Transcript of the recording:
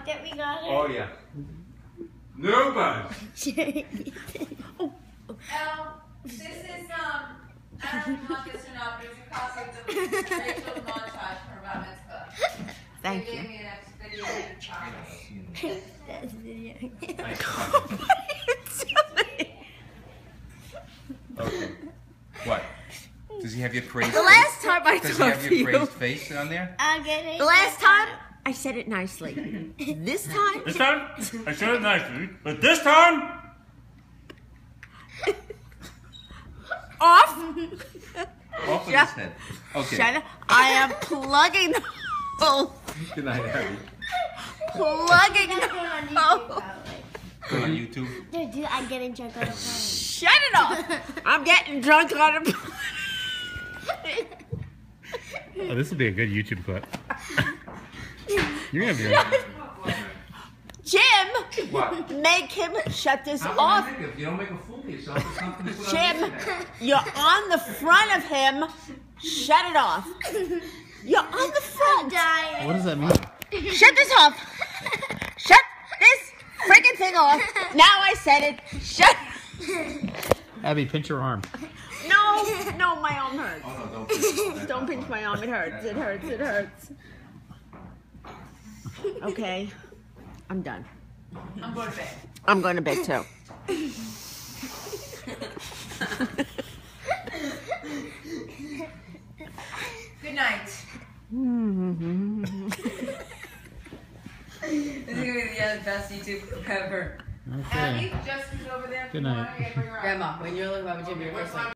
that we got her? Oh yeah. No buzz. This is I don't know if you want this or not, but it's a copy of the Rachel montage for Bat Mitzvah. Thank They you. gave me an extra video and copy. That's video. Okay. What? Does he have your praised? The last time I Does he talked have to your you, praised face on there? I'll get it. the last time I said it nicely. This time, This time, I said it nicely, but this time, off. Off with Shut- his head. Okay. Shut up. I am plugging the hole. Good night, Abby. Plugging That's the going on hole. YouTube, probably. Go on YouTube. Dude, I'm getting drunk on the phone. Shut it off. I'm getting drunk on a. oh, this will be a good YouTube clip. You're gonna be. Jim, What? make him shut this How off. can I make it? If you don't make a fool of yourself, it's nothing to put on Jim, the internet. you're on the front of him. Shut it off. You're on the front. Dying. What does that mean? Shut this off. Shut this freaking thing off. Now I said it. Shut. Abby, pinch your arm. No, my arm hurts. Oh no, don't pinch that. Don't pinch my arm. It hurts. It hurts. It hurts. Okay, I'm done. I'm going to bed. I'm going to bed too. Good night. This is going to be the best YouTube ever. Okay. Abby, Justin's over there. Good night. Grandma, when you're looking at Jimmy, you're